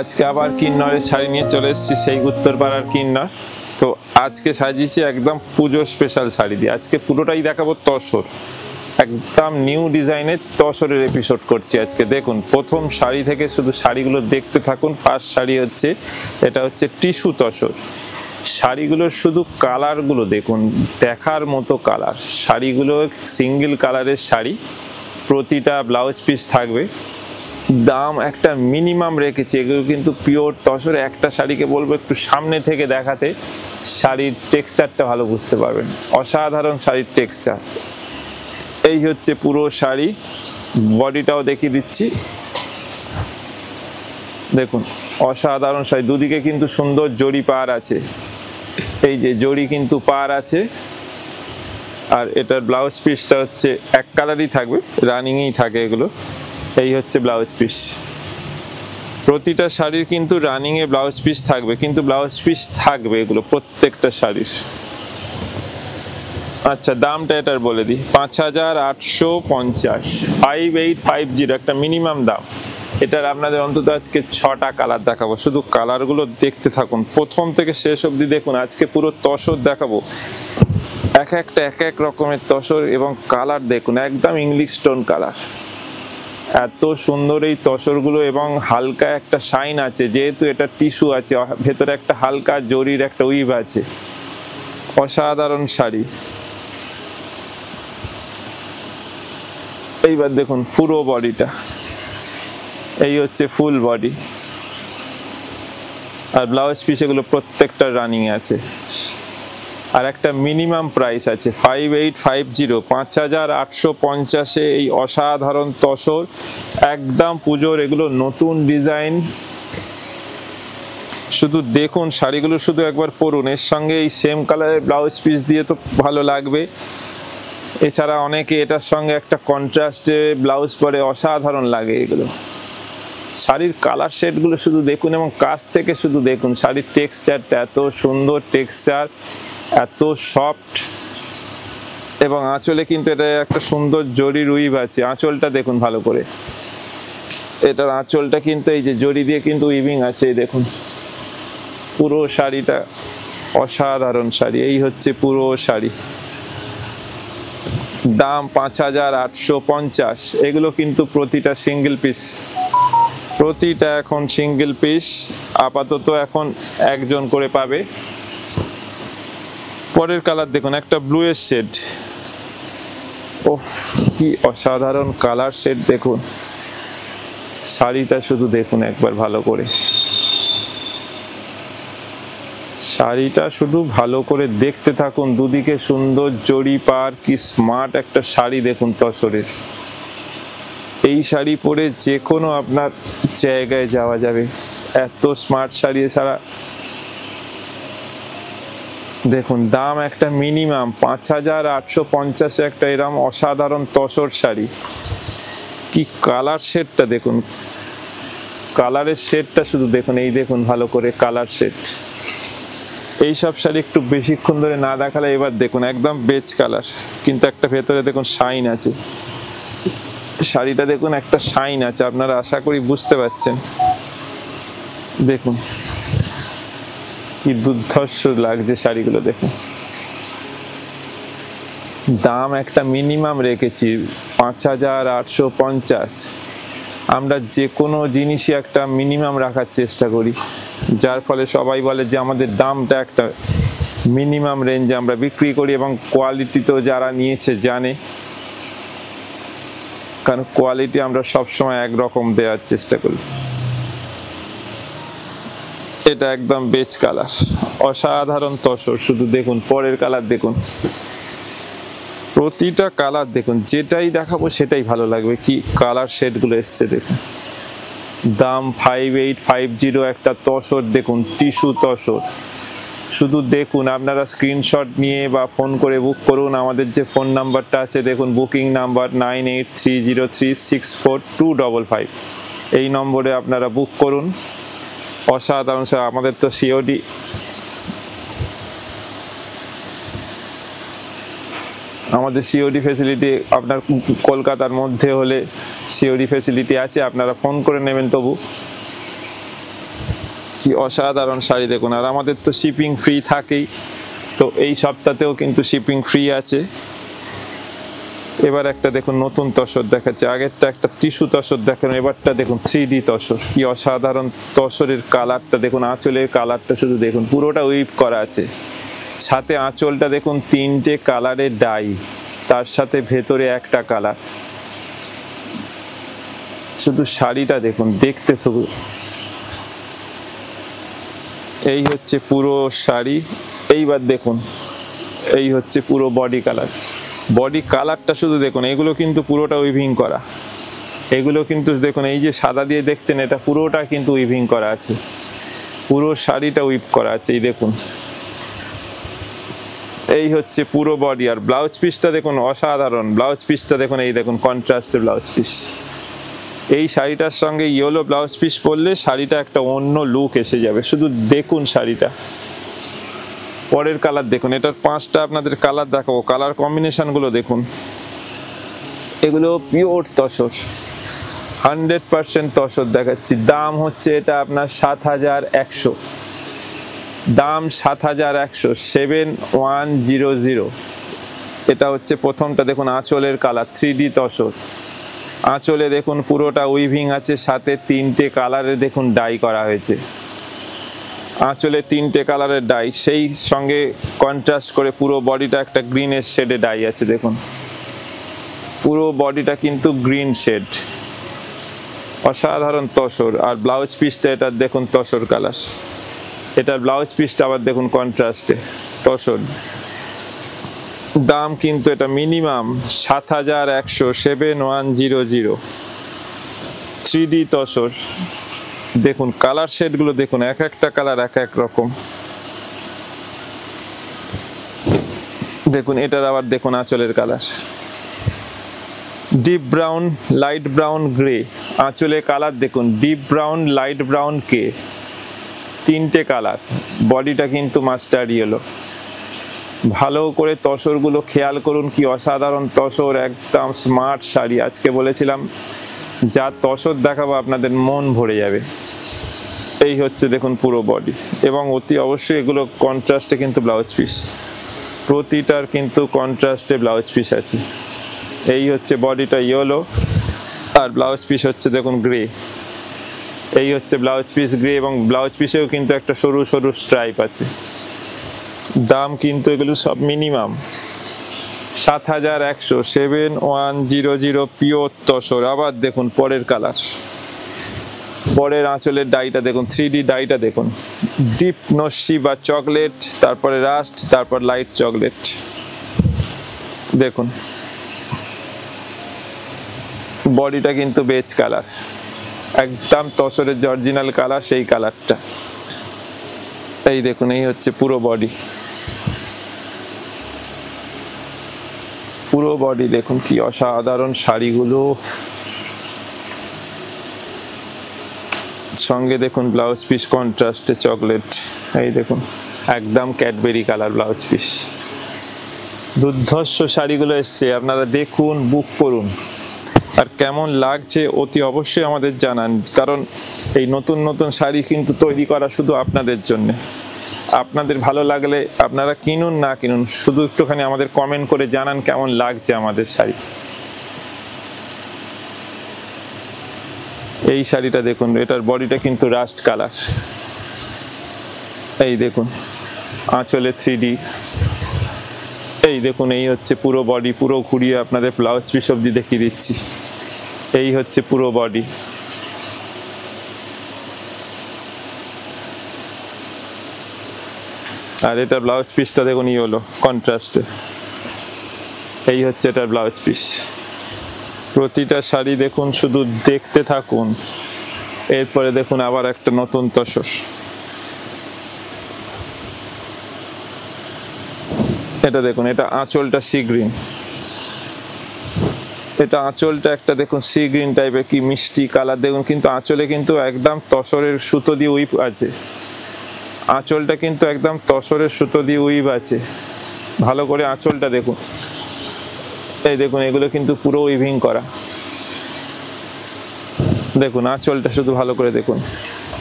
আজকে আবার কিন্নরের শাড়ি নিয়ে চলে এসেছি, সেই উত্তরপাড়ার কিন্নর। তো আজকে সাজিয়েছি একদম পুজো স্পেশাল শাড়ি দিয়ে। আজকে পুরোটাই দেখাবো তসর, একদম নিউ ডিজাইনের তসরের এপিসোড করছি আজকে। দেখুন প্রথম শাড়ি থেকে শুধু শাড়িগুলো দেখতে থাকুন। ফার্স্ট শাড়ি হচ্ছে, এটা হচ্ছে টিস্যু তসর। শাড়িগুলোর শুধু কালারগুলো দেখুন, দেখার মতো কালার। শাড়িগুলো সিঙ্গেল কালারের শাড়ি, প্রতিটা ব্লাউজ পিস থাকবে। দাম একটা মিনিমাম রেখেছি, এগুলো কিন্তু পিওর তসর। একটা শাড়িকে বলবো একটু সামনে থেকে দেখাতে, শাড়ির টেক্সচারটা ভালো বুঝতে পারবেন। অসাধারণ শাড়ির টেক্সচার। এই হচ্ছে পুরো শাড়ি, বডিটাও দেখিয়ে দিচ্ছি। দেখুন অসাধারণ শাড়ি, দুদিকে কিন্তু সুন্দর জড়ি পার আছে। এই যে জড়ি কিন্তু পার আছে। আর এটার ব্লাউজ পিসটা হচ্ছে এক কালারই থাকবে, রানিংয়েই থাকে এগুলো। এই হচ্ছে ব্লাউজ পিস। প্রতিটা শাড়ির কিন্তু রানিংয়ে ব্লাউজ পিস থাকবে, কিন্তু ব্লাউজ পিস থাকবে এগুলো প্রত্যেকটা শাড়ির। আচ্ছা দামটা এটার বলে দিই, 5850, 5850 একটা মিনিমাম দাম। এটার আপনাদের অন্তত আজকে 6টা কালার দেখাবো, শুধু কালারগুলো দেখতে থাকুন প্রথম থেকে শেষ অবধি। দেখুন আজকে পুরো তসর দেখাবো, এক একটা এক এক রকমের তসর, এবং কালার দেখুন একদম ইংলিশ স্টোন কালার। এত সুন্দর এই তসরগুলো, এবং হালকা একটা শাইন আছে, যেহেতু এটা টিস্যু আছে, ভেতরে একটা হালকা জরির একটা উইভ আছে। অসাধারণ শাড়ি। এইবার দেখুন পুরো বডিটা, এই হচ্ছে ফুল বডি। আর ব্লাউজ পিস এগুলো প্রত্যেকটা রানিং আছে। আর একটা মিনিমাম প্রাইস আছে 5850, 5850 এই অসাধারণ তসর, একদম পুজোর। এগুলো নতুন ডিজাইন। শুধু দেখুন শাড়িগুলো, শুধু একবার পরুন। এর সঙ্গে এই সেম কালারের ব্লাউজ পিস দিয়ে তো ভালো লাগবে। এছাড়া অনেকে এটার সঙ্গে একটা কন্ট্রাস্টে ব্লাউজ পরে, অসাধারণ লাগে এগুলো। শাড়ির কালার শেডগুলো শুধু দেখুন, এবং কাছ থেকে শুধু দেখুন। শাড়ির টেক্সচারটা এত সুন্দর, টেক্সচার এত সফট। এবং আঁচলে কিন্তু এটা একটা সুন্দর জরির উইভ আছে। আঁচলটা দেখুন ভালো করে, এটার আঁচলটা কিন্তু এই যে জরি দিয়ে কিন্তু উইভিং আছে। দেখুন পুরো শাড়িটা অসাধারণ শাড়ি। এই হচ্ছে পুরো শাড়ি, দাম 5850। এগুলো কিন্তু প্রতিটা সিঙ্গেল পিস, প্রতিটা এখন সিঙ্গেল পিস। আপাতত এখন একজন করে পাবে। পরের কালার দেখুন, একটা ব্লু এর শেড। ওফ কি অসাধারণ কালার শেড। দেখুন শাড়িটা শুধু দেখুন একবার ভালো করে, শাড়িটা শুধু ভালো করে দেখতে থাকুন। দুদিকে সুন্দর জড়ি পার, কি স্মার্ট একটা শাড়ি দেখুন তসরের। এই শাড়ি পরে যে কোনো আপনার জায়গায় যাওয়া যাবে, এত স্মার্ট শাড়ি। এছাড়া দেখুন দাম একটা মিনিমাম 5850, একটা এরকম অসাধারণ তসর শাড়ি। কি কালার শেডটা দেখুন, কালারের শেডটা শুধু দেখুন। এই দেখুন ভালো করে কালার শেড। এইসব শাড়ি একটু বেশিক্ষণ ধরে না দেখালে, এবার দেখুন একদম বেজ কালার, কিন্তু একটা ভেতরে দেখুন শাইন আছে। শাড়িটা দেখুন একটা শাইন আছে, আপনারা আশা করি বুঝতে পারছেন। দেখুন কি দুর্ধর্ষ লাগছে শাড়িগুলো দেখুন। দাম একটা মিনিমাম রেখেছি 5850। আমরা যে কোনো জিনিসই একটা মিনিমাম রাখার চেষ্টা করি, যার ফলে সবাই বলে যে আমাদের দামটা একটা মিনিমাম রেঞ্জে আমরা বিক্রি করি। এবং কোয়ালিটি তো যারা নিয়েছে জানে, কারণ কোয়ালিটি আমরা সবসময় একরকম দেওয়ার চেষ্টা করি। এটা একদম বেজ কালার, অসাধারণ তসর। শুধু দেখুন পরের কালার দেখুন, প্রতিটা কালার দেখুন। যেটাই দেখাবো সেটাই ভালো লাগবে। কি কালার শেডগুলো এসছে দেখুন। দাম 5850, একটা তসর দেখুন, টিস্যু তসর। শুধু দেখুন, আপনারা স্ক্রিনশট নিয়ে বা ফোন করে বুক করুন। আমাদের যে ফোন নাম্বারটা আছে দেখুন, বুকিং নাম্বার 9830364255। এই নম্বরে আপনারা বুক করুন। অসাধারণ। আমাদের তো সিওডি, আমাদের সিওডি ফ্যাসিলিটি, আপনার কলকাতার মধ্যে হলে সিওডি ফ্যাসিলিটি আছে, আপনারা ফোন করে নেবেন। তবু কি অসাধারণ শাড়ি দেখুন। আর আমাদের তো শিপিং ফ্রি থাকেই, তো এই সপ্তাহেও কিন্তু শিপিং ফ্রি আছে। এবার একটা দেখুন নতুন তসর দেখাচ্ছে, আগেরটা একটা টিস্যু তসর দেখেন, এবারটা দেখুন 3D তসর। কি অসাধারণ তসরের কালারটা দেখুন, আঁচলের কালারটা শুধু দেখুন, পুরোটা উইপ করা আছে। সাথে আঁচলটা দেখুন 3টে কালারের ডাই, তার সাথে ভেতরে একটা কালার। শুধু শাড়িটা দেখুন, দেখতে তো এই হচ্ছে পুরো শাড়ি। এইবার দেখুন এই হচ্ছে পুরো বডি কালার। বডি কালারটা শুধু দেখুন, এগুলো কিন্তু পুরোটা উইভিং করা। এগুলো কিন্তু দেখুন, এই যে সাদা দিয়ে দেখছেন এটা পুরোটা কিন্তু উইভিং করা আছে, পুরো শাড়িটা উইপ করা আছে। এই দেখুন এই হচ্ছে পুরো বডি। আর ব্লাউজ পিসটা দেখুন অসাধারণ, ব্লাউজ পিসটা দেখুন, এই দেখুন কন্ট্রাস্টে ব্লাউজ পিস। এই শাড়িটার সঙ্গে ইয়েলো ব্লাউজ পিস পরলে শাড়িটা একটা অন্য লুক এসে যাবে। শুধু দেখুন শাড়িটা, পরের কালার দেখুন। এটার 5টা আপনাদের কালার দেখাবো, কালার কম্বিনেশনগুলো দেখুন। এগুলো পিওর তসর, 100% তসর দেখাচ্ছি। দাম হচ্ছে এটা আপনার 7100, দাম 7100, 7100। এটা হচ্ছে প্রথমটা দেখুন, আঁচলের কালার 3D তসর। আঁচলে দেখুন পুরোটা উইভিং আছে, সাথে 3টে কালারে দেখুন ডাই করা হয়েছে। আঁচলে 3টে কালারের ডাই, সেই সঙ্গে কন্ট্রাস্ট করে পুরো বডিটা একটা গ্রিনের শেডে ডাই আছে। দেখুন পুরো বডিটা কিন্তু গ্রিন শেড, অসাধারণ তসর। আর ব্লাউজ পিসটা এটার দেখুন তসর কালার, এটার ব্লাউজ পিসটা আবার দেখুন কন্ট্রাস্টে তসর। দাম কিন্তু এটা মিনিমাম 7100, 7100। 3D তসর দেখুন, কালার শেডগুলো দেখুন, এক একটা কালার এক এক রকম। দেখুন এটার আবার দেখুন আঁচলের colour, deep brown, light brown, grey. আঁচলে কালার দেখুন, ডিপ ব্রাউন, লাইট ব্রাউন, কে, 3টে কালার। বডিটা কিন্তু মাস্টার্ড ইয়েলো। ভালো করে তসরগুলো খেয়াল করুন, কি অসাধারণ তসর, একদম স্মার্ট শাড়ি। আজকে বলেছিলাম যা তসর দেখাবো আপনাদের মন ভরে যাবে। এই হচ্ছে দেখুন পুরো বডি, এবং অতি অবশ্যই এগুলো কন্ট্রাস্টে কিন্তু ব্লাউজ পিস, প্রতিটার কিন্তু কন্ট্রাস্টে ব্লাউজ পিস আছে। এই হচ্ছে বডিটা ইয়েলো, আর ব্লাউজ পিস হচ্ছে দেখুন গ্রে। এই হচ্ছে ব্লাউজ পিস গ্রে, এবং ব্লাউজ পিসেও কিন্তু একটা সরু সরু স্ট্রাইপ আছে। দাম কিন্তু এগুলো সব মিনিমাম 7100, 7100, পিওর তসর। আবার দেখুন পরের কালার, পরের আঁচলের ডাইটা দেখুন, 3D ডাইটা দেখুন, ডিপ নস্যি বা চকলেট, তারপরে রাস্ট, তারপর লাইট চকলেট। দেখুন বডিটা কিন্তু বেজ কালার, একদম তসরের যে অরিজিনাল কালার সেই কালারটা। এই দেখুন এই হচ্ছে পুরো বডি, পুরো বডি দেখুন কি অসাধারণ শাড়িগুলো। সঙ্গে দেখুন ব্লাউজ পিস কন্ট্রাস্টে চকলেট। এই দেখুন একদম ক্যাডবেরি কালার ব্লাউজ পিস। দুর্ধর্ষ শাড়িগুলো এসছে, আপনারা দেখুন, বুক করুন। আর কেমন লাগছে অতি অবশ্যই আমাদের জানান, কারণ এই নতুন নতুন শাড়ি কিন্তু তৈরি করা শুধু আপনাদের জন্য। আপনাদের ভালো লাগলে আপনারা কিনুন, না কিনুন, শুধু একটুখানি আমাদের কমেন্ট করে জানান কেমন লাগছে আমাদের শাড়ি। এই শাড়িটা দেখুন, এটার বডিটা কিন্তু রাস্ট কালার। এই দেখুন আঁচলে 3D। এই দেখুন এই হচ্ছে পুরো বডি, পুরো ঘুরিয়ে আপনাদের ব্লাউজ পিস অবধি দেখিয়ে দিচ্ছি। এই হচ্ছে পুরো বডি। আর এটা ব্লাউজ পিসটা দেখুন ইয়েলো কন্ট্রাস্টে। এই হচ্ছে এটার ব্লাউজ পিস। প্রতিটা শাড়ি দেখুন, শুধু দেখতে থাকুন। এরপরে দেখুন আবার একটা নতুন তসর। এটা দেখুন, এটা আঁচলটা সি গ্রিন, এটা আঁচলটা একটা দেখুন সি গ্রিন টাইপের, কি মিষ্টি কালার দেখুন। কিন্তু আঁচলে কিন্তু একদম তসরের সুতো দিয়ে উইপ আছে, আঁচলটা কিন্তু একদম তসরের সুতো দিয়ে উইভ আছে। ভালো করে আঁচলটা দেখুন। এই দেখুন এগুলো কিন্তু পুরো উইভিং করা। দেখুন আঁচলটা শুধু ভালো করে দেখুন,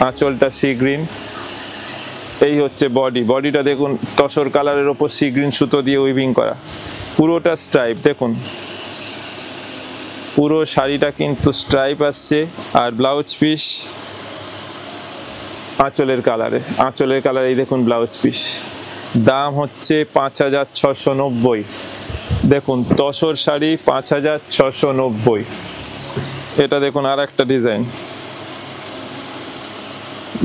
আঁচলটা সি গ্রিন। এই হচ্ছে বডিটা দেখুন তসর কালারের ওপর সি গ্রিন সুতো দিয়ে উইভিং করা, পুরোটা স্ট্রাইপ। দেখুন পুরো শাড়িটা কিন্তু স্ট্রাইপ আসছে। আর ব্লাউজ পিস আঁচলের কালারে, এই দেখুন ব্লাউজ পিস। দাম হচ্ছে 5,690। দেখুন তসর শাড়ি 5,690। এটা দেখুন আর একটা ডিজাইন,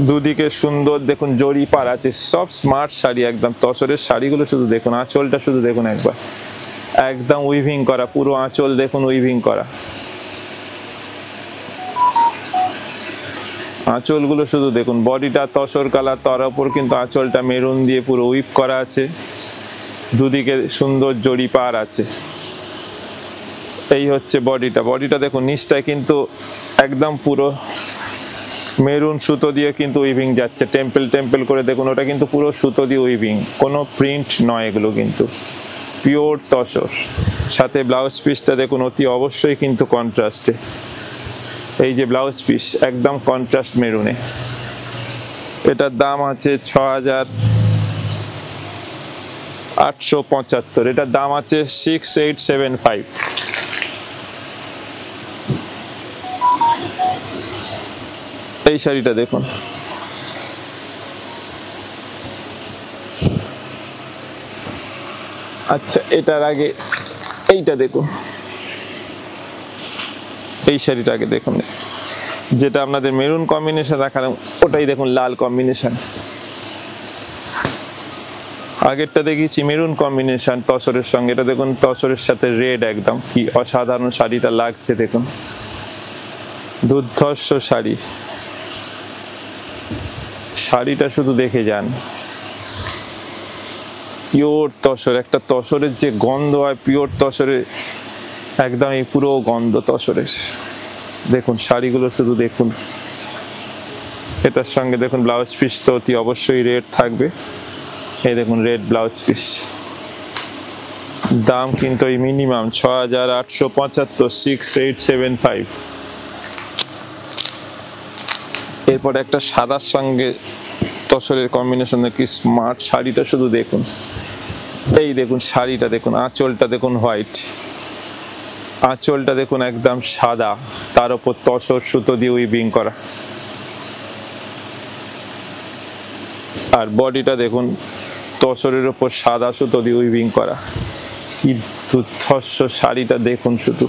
দুদিকে সুন্দর দেখুন জরি পার আছে, সব স্মার্ট শাড়ি একদম। তসরের শাড়িগুলো শুধু দেখুন, আঁচলটা শুধু দেখুন একবার, একদম উইভিং করা, পুরো আঁচল দেখুন উইভিং করা। আঁচলগুলো শুধু দেখুন, বডিটা তসর কালার, তার উপর কিন্তু আঁচলটা মেরুন দিয়ে পুরো উইপ করা আছে, দুদিকে সুন্দর জরি পার আছে। এই হচ্ছে বডিটা দেখুন, নিচটায় কিন্তু একদম পুরো মেরুন সুতো দিয়ে কিন্তু উইভিং যাচ্ছে, টেম্পল করে দেখুন, ওটা কিন্তু পুরো সুতো দিয়ে উইভিং, কোনো প্রিন্ট নয়, এগুলো কিন্তু পিওর তসর। সাথে ব্লাউজ পিসটা দেখুন অতি অবশ্যই কিন্তু কন্ট্রাস্টে। এই যে ব্লাউজ পিস একদম কন্ট্রাস্ট মেরুনে। এটার দাম আছে 6,875। এটার দাম আছে 6,875। এই শাড়িটা দেখুন, আচ্ছা এটার আগে এইটা দেখুন, এই শাড়িটা আগে দেখুন, যেটা আপনাদের মেরুন কম্বিনেশন দেখালাম ওটাই দেখুন লাল কম্বিনেশন। আগেরটা দেখিয়েছি মেরুন কম্বিনেশন তসরের সঙ্গে, এটা দেখুন তসরের সাথে রেড, একদম কি অসাধারণ শাড়িটা লাগছে দেখুন, দুর্ধর্ষ শাড়ি। শাড়িটা শুধু দেখে যান, পিওর তসর, একটা তসরের যে গন্ধ হয় পিওর তসরের, একদম এই পুরো গন্ধ তসরের। দেখুন শাড়িগুলো শুধু দেখুন, এটার সঙ্গে দেখুন ব্লাউজ পিস তো অতি অবশ্যই রেড থাকবে। এই দেখুন রেড ব্লাউজ পিস, দাম কিন্তু এই মিনিমাম 6,875, 6,875। এরপর একটা সাদার সঙ্গে তসরের কম্বিনেশন, কি স্মার্ট শাড়িটা শুধু দেখুন। এই দেখুন শাড়িটা দেখুন, আঁচলটা দেখুন হোয়াইট, আঁচলটা দেখুন একদম সাদা, তার উপর তসর সুতো দিয়ে উইভিং করা। আর বডিটা দেখুন তসরের উপর সাদা সুতো দিয়ে উইভিং করা। কি দুর্ধর্ষ শাড়িটা দেখুন, শুধু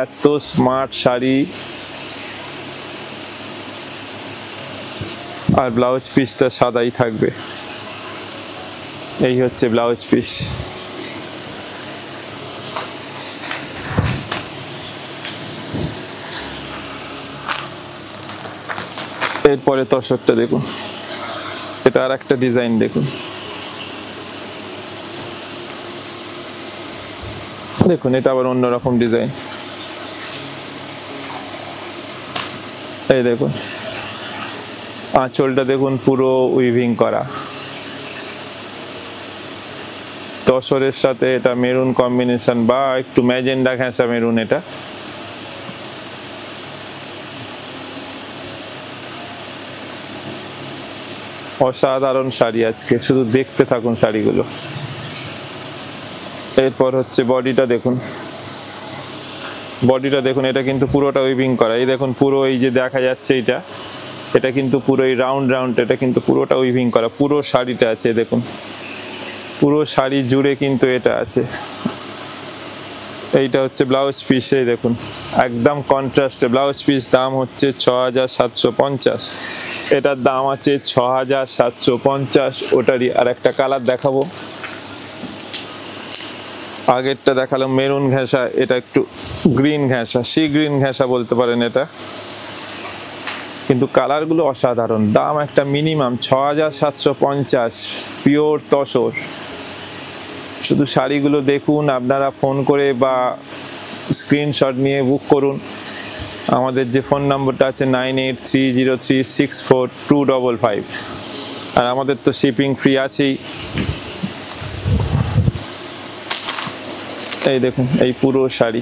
এত স্মার্ট শাড়ি। আর ব্লাউজ পিসটা সাদাই থাকবে। এই হচ্ছে ব্লাউজ পিস। এরপরে তসরটা দেখুন, এটা আর একটা ডিজাইন দেখুন, দেখুন এটা আবার অন্যরকম ডিজাইন। এই দেখুন আঁচলটা দেখুন পুরো উইভিং করা, তসরের সাথে এটা মেরুন কম্বিনেশন বা একটু ম্যাজেন্ডা ঘেঁষা মেরুন। এটা অসাধারণ শাড়ি, আজকে শুধু দেখতে থাকুন শাড়িগুলো। এরপর হচ্ছে বডিটা দেখুন, এটা কিন্তু পুরোটা উইভিং করা। এই দেখুন পুরো এই যে দেখা যাচ্ছে এটা কিন্তু পুরো এই রাউন্ড, এটা কিন্তু পুরোটা উইভিং করা, পুরো শাড়িটা আছে দেখুন, পুরো শাড়ি জুড়ে কিন্তু এটা আছে। এইটা হচ্ছে ব্লাউজ পিস, এই দেখুন একদম কন্ট্রাস্টে ব্লাউজ পিস। দাম হচ্ছে 6,750। এটার দাম আছে 6,750। ওটারই আর একটা কালার দেখাবো, আগেরটা দেখালাম মেরুন ঘেঁষা, এটা একটু গ্রিন ঘেঁষা, সি গ্রিন ঘেঁষা বলতে পারেন এটা, কিন্তু কালারগুলো অসাধারণ। দাম একটা মিনিমাম 6,750, পিওর তসর। শুধু শাড়িগুলো দেখুন, আপনারা ফোন করে বা স্ক্রিনশট নিয়ে বুক করুন। আমাদের যে ফোন নম্বরটা আছে 9830364255, আর আমাদের তো শিপিং ফ্রি আছেই। এই দেখুন এই পুরো শাড়ি,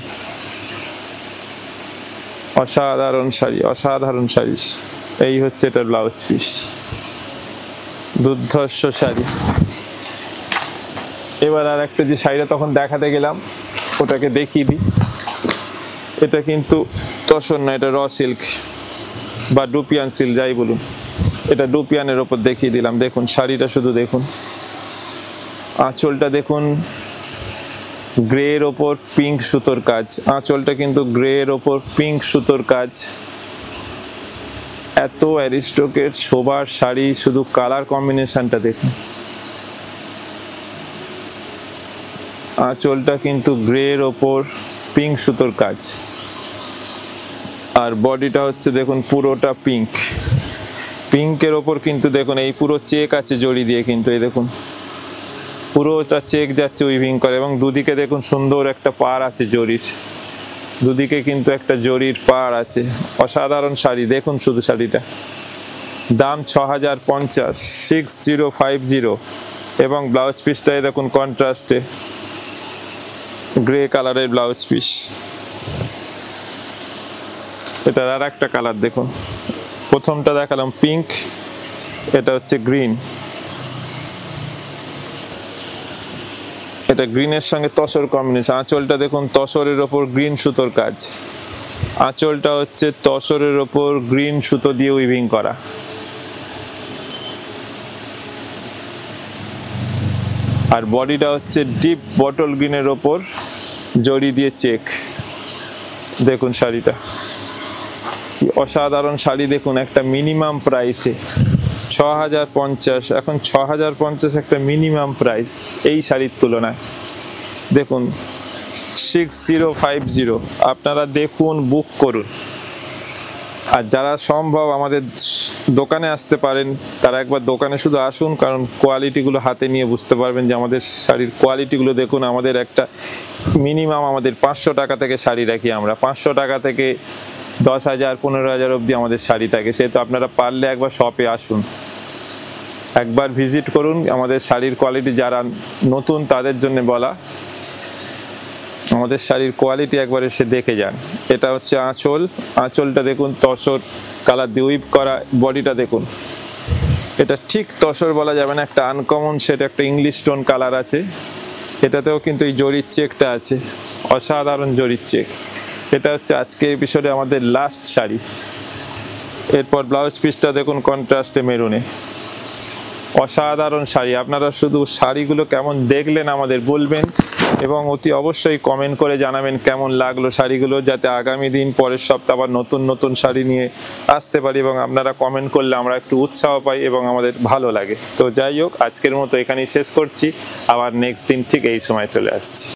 অসাধারণ শাড়ি, অসাধারণ শাড়ি। এই হচ্ছে এটার ব্লাউজ পিস, দুর্ধর্ষ শাড়ি। এবার আর একটা যে শাড়িটা তখন দেখাতে গেলাম ওটাকে দেখিয়ে দিই। এটা কিন্তু তসর না, এটা র সিল্ক বা ডুপিয়ান সিল্ক যাই বলুন, এটা ডুপিয়ানের ওপর দেখিয়ে দিলাম। দেখুন শাড়িটা শুধু দেখুন, আঁচলটা দেখুন গ্রে এর ওপর পিঙ্ক সুতোর কাজ, আঁচলটা কিন্তু গ্রে এর ওপর পিঙ্ক সুতোর কাজ। এত অ্যারিস্টোকের শোবার শাড়ি, শুধু কালার কম্বিনেশনটা দেখুন। আঁচলটা কিন্তু গ্রে এর ওপর পিঙ্ক সুতোর কাজ, আর বডিটা হচ্ছে দেখুন পুরোটা পিঙ্ক, পিঙ্কের ওপর কিন্তু দেখুন এই পুরো চেক আছে জড়ি দিয়ে, কিন্তু এই দেখুন পুরোটা চেক যাচ্ছে উইভিং করে, এবং দুদিকে দেখুন সুন্দর একটা পাড় আছে জরির, দুদিকে কিন্তু একটা জরির পাড় আছে। অসাধারণ শাড়ি, দেখুন শুধু শাড়িটা। দাম 6050, 6050, এবং ব্লাউজ পিসটাই দেখুন কন্ট্রাস্টে গ্রে কালারের ব্লাউজ পিস। এটার আর একটা কালার দেখুন, প্রথমটা দেখালাম পিঙ্ক, এটা হচ্ছে গ্রিন। এটা গ্রিনের সঙ্গে তসর কম্বিনেশন। আঁচলটা দেখুন তসরের ওপর গ্রিন সুতোর কাজ, আঁচলটা হচ্ছে তসরের ওপর গ্রিন সুতো দিয়ে উইভিং করা। আর বডিটা হচ্ছে ডিপ বটল গ্রিনের ওপর জড়ি দিয়ে চেক। দেখুন শাড়িটা অসাধারণ শাড়ি, দেখুন একটা মিনিমাম প্রাইসে 6050। এখন 6050 একটা মিনিমাম প্রাইস এই শাড়ির তুলনায়। দেখুন 6050, আপনারা দেখুন, বুক করুন। আর যারা সম্ভব আমাদের দোকানে আসতে পারেন তারা একবার দোকানে শুধু আসুন, কারণ কোয়ালিটিগুলো হাতে নিয়ে বুঝতে পারবেন যে আমাদের শাড়ির কোয়ালিটিগুলো দেখুন। আমাদের একটা মিনিমাম আমাদের 500 টাকা থেকে শাড়ি রাখি আমরা, 500 টাকা থেকে 10,000 15,000 অবধি আমাদের শাড়ি থাকে। সেহেতু আপনারা পারলে একবার শপে আসুন, একবার ভিজিট করুন। আমাদের শাড়ির কোয়ালিটি যারা নতুন তাদের জন্য বলা, আমাদের শাড়ির কোয়ালিটি একবার এসে দেখে যান। এটা হচ্ছে আঁচল, আঁচলটা দেখুন তসর কালার দিয়ে উইভ করা, বডিটা দেখুন। এটা ঠিক তসর বলা যাবে না, একটা আনকমন সেট, একটা ইংলিশ টোন কালার আছে। এটাতেও কিন্তু এই জরির চেকটা আছে, অসাধারণ জরির চেক। এটা হচ্ছে আজকের এপিসোডে আমাদের লাস্ট শাড়ি। এরপর ব্লাউজ পিসটা দেখুন কন্ট্রাস্টে মেরুনে, অসাধারণ শাড়ি। আপনারা শুধু শাড়িগুলো কেমন দেখলেন আমাদের বলবেন, এবং অতি অবশ্যই কমেন্ট করে জানাবেন কেমন লাগলো শাড়িগুলো, যাতে আগামী দিন পরের সপ্তাহে আবার নতুন নতুন শাড়ি নিয়ে আসতে পারি, এবং আপনারা কমেন্ট করলে আমরা একটু উৎসাহ পাই এবং আমাদের ভালো লাগে। তো যাই হোক, আজকের মতো এখানেই শেষ করছি, আবার নেক্সট দিন ঠিক এই সময় চলে আসছি।